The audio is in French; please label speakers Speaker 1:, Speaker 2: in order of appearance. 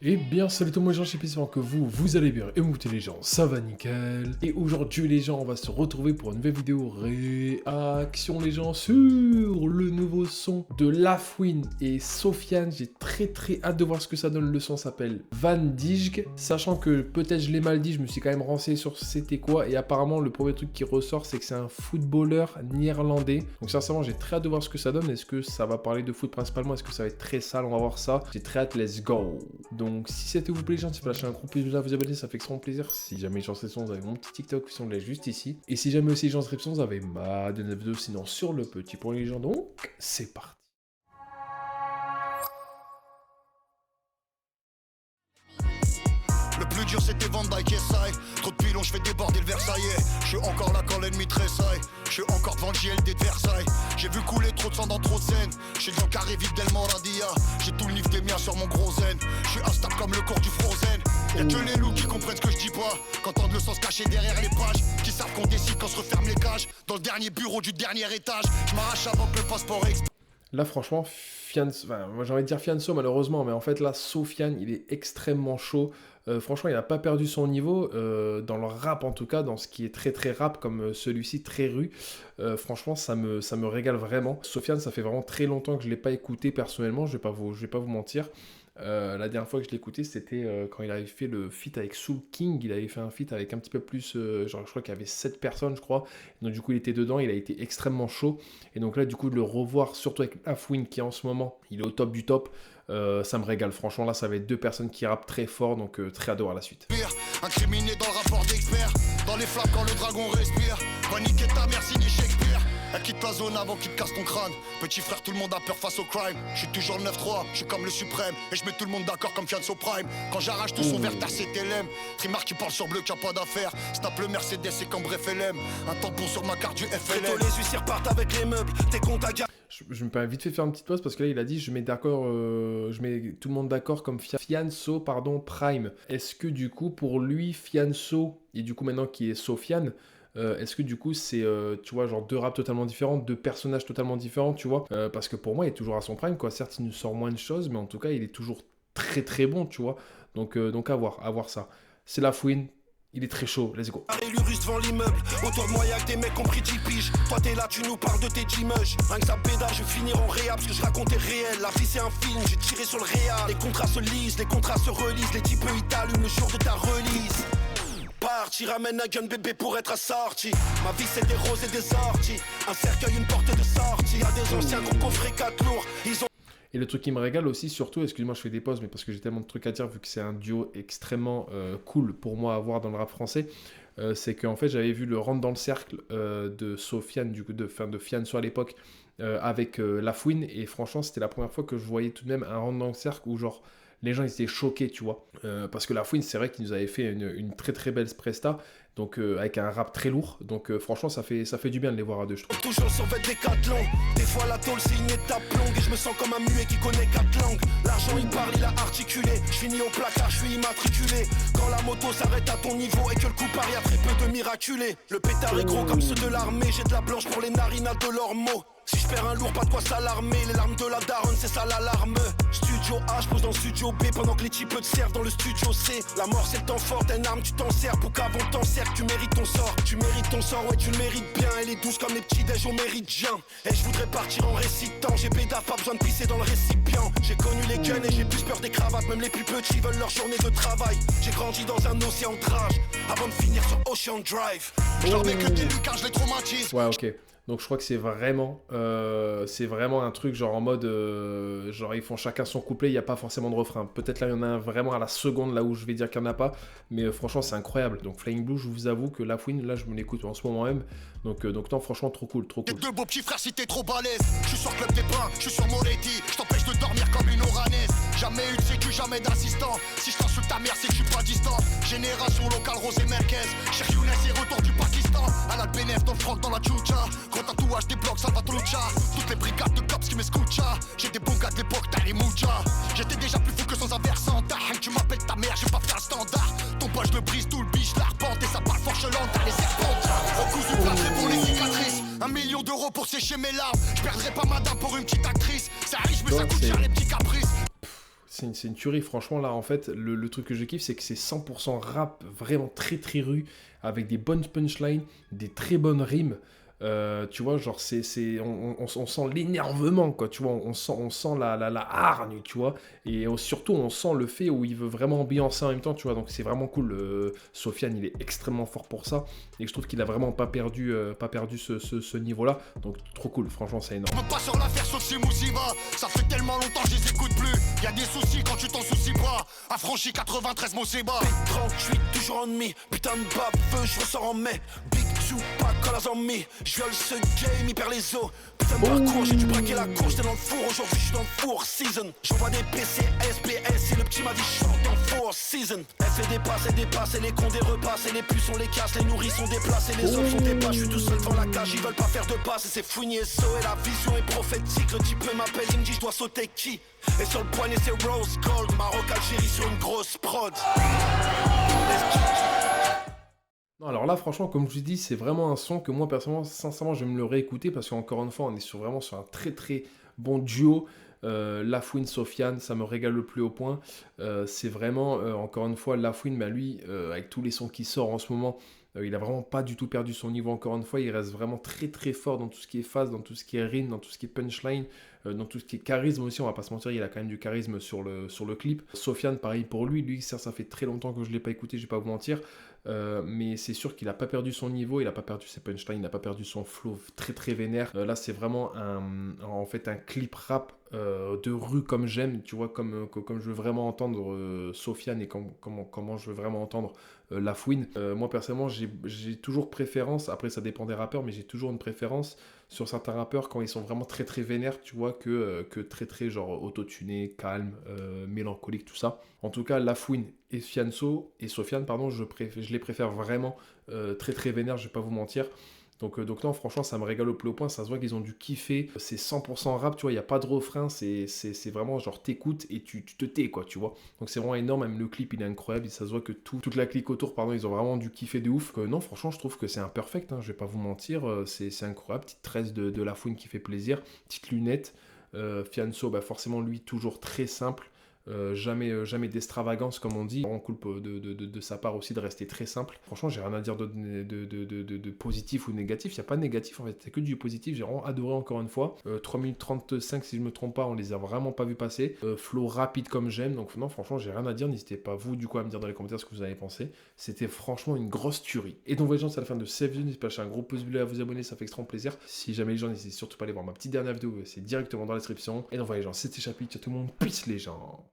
Speaker 1: Eh bien, salut tout le monde, les gens, j'espère que vous allez bien. Et écoutez les gens, ça va nickel. Et aujourd'hui les gens, on va se retrouver pour une nouvelle vidéo réaction les gens sur le nouveau son de Lafouine et Sofiane. J'ai très hâte de voir ce que ça donne. Le son s'appelle Van Dijk. Sachant que peut-être je l'ai mal dit, je me suis quand même renseigné sur c'était quoi. Et apparemment le premier truc qui ressort c'est que c'est un footballeur néerlandais. Donc sincèrement j'ai très hâte de voir ce que ça donne. Est-ce que ça va parler de foot principalement? Est-ce que ça va être très sale? On va voir ça. J'ai très hâte, let's go. Donc si c'était vous plaît les gens, si vous lâchez un gros pouce bleu, vous abonner, ça fait extrêmement plaisir. Si jamais les gens sont, vous avez mon petit TikTok qui sont là juste ici. Et si jamais aussi les gens sont, vous avez ma de vidéo sinon sur le petit pour les gens. Donc c'est parti.
Speaker 2: Le plus dur c'était Van Dijk et Sai. Trop de pilons, je fais déborder le Versaillais. Je suis encore là quand l'ennemi tressaille. Je suis encore devant le JLD de Versailles. J'ai vu couler trop de sang dans trop de scènes. Je suis dans le carré vide d'El Moradia. J'ai tout le nif des miens sur mon gros zen. Je suis instable comme le cours du Frozen. Y'a que les loups qui comprennent ce que je dis pas. Qu'entendent le sang se cacher derrière les pages. Qui savent qu'on décide quand se referme les cages. Dans le dernier bureau du dernier étage. Je m'arrache avant que le passeport expire.
Speaker 1: Là franchement, moi j'ai envie de dire Fianso malheureusement, mais en fait là Sofiane il est extrêmement chaud. Franchement il n'a pas perdu son niveau, dans le rap en tout cas, dans ce qui est très rap comme celui-ci, très rue. Franchement ça me régale vraiment. Sofiane ça fait vraiment très longtemps que je ne l'ai pas écouté personnellement, je vais pas vous mentir. La dernière fois que je l'ai écouté, c'était quand il avait fait le feat avec Soul King. Il avait fait un feat avec un petit peu plus, genre je crois qu'il y avait 7 personnes, je crois. Donc du coup, il était dedans, il a été extrêmement chaud. Et donc là, du coup, de le revoir, surtout avec Lafouine qui en ce moment, il est au top du top. Ça me régale, franchement. Là, ça va être deux personnes qui rappent très fort, donc très hâte de voir la suite.
Speaker 2: Incriminé dans le rapport d'expert. Dans les flammes quand le dragon respire. Paniquer ta mère signé Shakespeare. Elle quitte la zone avant qu'il te casse ton crâne. Petit frère, tout le monde a peur face au crime. Je suis toujours le 9-3, je suis comme le suprême. Et je mets tout le monde d'accord comme Fianso Prime. Quand j'arrache tout son verre, t'as CTLM. Trimar qui parle sur bleu, qui a pas d'affaires. Snap le Mercedes et comme bref LM. Un tampon sur ma carte du FLM. Les huissiers repartent avec les meubles. Tes comptes à
Speaker 1: je me permets vite fait faire une petite pause parce que là il a dit je mets d'accord, je mets tout le monde d'accord comme Fianso Prime. Est-ce que du coup pour lui Fianso et du coup maintenant qui est Sofiane, est-ce que du coup c'est tu vois genre deux raps totalement différents, deux personnages totalement différents, tu vois, parce que pour moi il est toujours à son prime quoi. Certes il nous sort moins de choses mais en tout cas il est toujours très bon, tu vois. Donc à voir ça. C'est Lafouine. Il est très chaud, let's go.
Speaker 2: Russe devant l'immeuble, autour de moi y'a que des mecs compris 10 piges. Toi t'es là, tu nous parles de tes G-mush. Rien que ça pédale, je vais finir en réa parce que je racontais réel. La vie c'est un film, j'ai tiré sur le réal. Les contrats se lisent, les contrats se relisent. Les types ils t'allument le jour de ta release. Parti, ramène un gun bébé pour être assorti. Ma vie c'est des roses et des orties. Un cercueil, une porte de sortie. Y'a des anciens gros coffrets 4 lourds. Ils ont.
Speaker 1: Et le truc qui me régale aussi, surtout, excuse-moi, je fais des pauses, mais parce que j'ai tellement de trucs à dire, vu que c'est un duo extrêmement cool pour moi à voir dans le rap français, c'est qu'en fait, j'avais vu le rentre dans le cercle de Sofiane, du coup, de Fianso à l'époque, avec Lafouine, et franchement, c'était la première fois que je voyais tout de même un rentre dans le cercle où, genre, les gens ils étaient choqués, tu vois. Parce que Lafouine, c'est vrai qu'il nous avait fait une très belle presta, donc avec un rap très lourd. Donc franchement, ça fait du bien de les voir à deux, je trouve.
Speaker 2: Toujours sur vêt décathlon. Des fois la tôle c'est une étape longue. Et je me sens comme un muet qui connaît 4 langues. L'argent il parle, il a articulé. Je finis au placard, je suis immatriculé. Quand la moto s'arrête à ton niveau et que le coup part, y'a très peu de miraculés. Le pétard est gros comme ceux de l'armée. J'ai de la blanche pour les narines de leurs mots. Si je perds un lourd, pas de quoi s'alarmer. Les larmes de la daronne, c'est ça l'alarme. Studio A, je pose dans le studio B. Pendant que les types te servent dans le studio C. La mort c'est le temps fort, t'as une arme, tu t'en sers. Pour qu'avant t'en sers, tu mérites ton sort. Tu mérites ton sort, ouais tu le mérites bien. Elle est douce comme les petits déj, on mérite bien. Et je voudrais partir en récitant. J'ai pédaf, pas besoin de pisser dans le récipient. J'ai connu les guns et j'ai plus peur des cravates. Même les plus petits veulent leur journée de travail. J'ai grandi dans un océan de rage avant de finir sur Ocean Drive. Je leur mets que des lucards, je les traumatise.
Speaker 1: Ouais, ok. Donc je crois que c'est vraiment un truc genre en mode genre ils font chacun son couplet, il n'y a pas forcément de refrain. Peut-être là il y en a un vraiment à la seconde là où je vais dire qu'il n'y en a pas, mais franchement c'est incroyable. Donc Flying Blue, je vous avoue que Lafouine là je me l'écoute en ce moment même. Donc non franchement trop cool.
Speaker 2: Y'a deux beaux petits frères si t'es trop balèze. Je suis sur Club des Pins, je suis sur Moretti. Je t'empêche de dormir comme une oranaise. Jamais eu de sécu, jamais d'assistant. Si je t'insulte ta mère c'est que je suis pas distant. Génération locale Rosé Merquez. Cheikh Younes et retour du Pakistan. À la Benef dans le front dans la Tchoucha. Gros tatouage des blocs Salvatrucha. Toutes les brigades de cops qui m'escucha. J'ai des bons gars de l'époque, t'as les moucha. J'étais déjà plus fou que sans un versant. Tu m'appelles ta mère, j'ai pas fait un standard. Ton poche le brise, tout le biche, la repente. Et ça parle forchelante, t'as les serpents. Recousu plâtré pour les cicatrices. 1 million d'euros pour sécher mes larmes. Je perdrai pas madame pour une petite actrice. Ça arrive mais ça coûte cher les petits caprices.
Speaker 1: c'est une tuerie, franchement, là, en fait, le truc que je kiffe, c'est que c'est 100% rap, vraiment très très rue, avec des bonnes punchlines, des très bonnes rimes. Tu vois, genre, on sent l'énervement, quoi, tu vois, on sent la hargne, tu vois, et surtout, on sent le fait où il veut vraiment ambiancer en même temps, tu vois, donc c'est vraiment cool. Sofiane, il est extrêmement fort pour ça, et je trouve qu'il a vraiment pas perdu ce niveau-là, donc trop cool, franchement, c'est énorme.
Speaker 2: Je peux pas sur l'affaire sauf chez Moussiba. Ça fait tellement longtemps que je les écoute plus. Y'a des soucis quand tu t'en soucies pas. Affranchi 93 mon sébat. P38 toujours ennemi. Putain de baveux, je ressors en mai. Big Tupac à la zombie. Je viole ce game, il perd les os. Putain de parcours, j'ai dû braquer la course. J'étais dans le four, aujourd'hui je suis dans le four season. J'envoie des PC, SPS et le petit m'a dit je dans le four season. Elle fait des passes et les cons des repas. Et les puces on les casse, les nourris sont déplacés. Les hommes sont dépas, je suis tout seul devant la cage. Ils veulent pas faire de passe et c'est fouini et so. Et la vision est prophétique, le type m'appelle, il me dit je dois sauter qui. Et sur le poignet c'est Rose Gold, Maroc, Algérie sur une grosse prod.
Speaker 1: Non, alors là, franchement, comme je vous dis, c'est vraiment un son que moi, personnellement, sincèrement, je vais me le réécouter parce qu'encore une fois, on est vraiment sur un très très bon duo. Lafouine, Sofiane, ça me régale le plus haut point. C'est vraiment, encore une fois, Lafouine, bah lui, avec tous les sons qui sortent en ce moment, il a vraiment pas du tout perdu son niveau, encore une fois. Il reste vraiment très très fort dans tout ce qui est phase, dans tout ce qui est rime, dans tout ce qui est punchline, dans tout ce qui est charisme aussi. On va pas se mentir, il a quand même du charisme sur le clip. Sofiane, pareil pour lui. Lui, ça fait très longtemps que je l'ai pas écouté, je vais pas vous mentir. Mais c'est sûr qu'il a pas perdu son niveau, il a pas perdu ses punchlines, il a pas perdu son flow très très vénère. Là, c'est vraiment en fait un clip rap de rue comme j'aime, tu vois, comme je veux vraiment entendre Sofiane et comment je veux vraiment entendre Lafouine. Moi personnellement, j'ai toujours préférence, après ça dépend des rappeurs, mais j'ai toujours une préférence sur certains rappeurs quand ils sont vraiment très très vénères, tu vois, que très très genre autotuné, calme, mélancolique, tout ça. En tout cas, Lafouine et Sofiane, pardon, je les préfère vraiment très très vénères, je vais pas vous mentir. Donc non, franchement, ça me régale au plus haut point, ça se voit qu'ils ont dû kiffer. C'est 100% rap, tu vois, il n'y a pas de refrain, c'est vraiment genre t'écoutes et tu te tais, quoi, tu vois. Donc c'est vraiment énorme, même le clip, il est incroyable, et ça se voit que toute la clique autour, pardon, ils ont vraiment dû kiffer de ouf. Non, franchement, je trouve que c'est un perfect, hein, je vais pas vous mentir, c'est incroyable. Petite tresse de Lafouine qui fait plaisir, petite lunette. Fianso, bah forcément, lui, toujours très simple. Jamais d'extravagance comme on dit. On culpe de sa part aussi de rester très simple. Franchement, j'ai rien à dire de positif ou négatif. Il n'y a pas de négatif en fait, c'est que du positif. J'ai vraiment adoré encore une fois. 3 minutes 35 si je me trompe pas, on les a vraiment pas vu passer. Flow rapide comme j'aime. Donc non, franchement, j'ai rien à dire. N'hésitez pas vous du coup à me dire dans les commentaires ce que vous avez pensé. C'était franchement une grosse tuerie. Et donc les gens, c'est la fin de cette vidéo. N'hésitez pas à lâcher un gros pouce bleu, à vous abonner, ça fait extrêmement plaisir. Si jamais les gens, n'hésitez surtout pas à aller voir ma petite dernière vidéo, c'est directement dans la description. Et donc les gens, c'était Chapitre, tout le monde, peace les gens.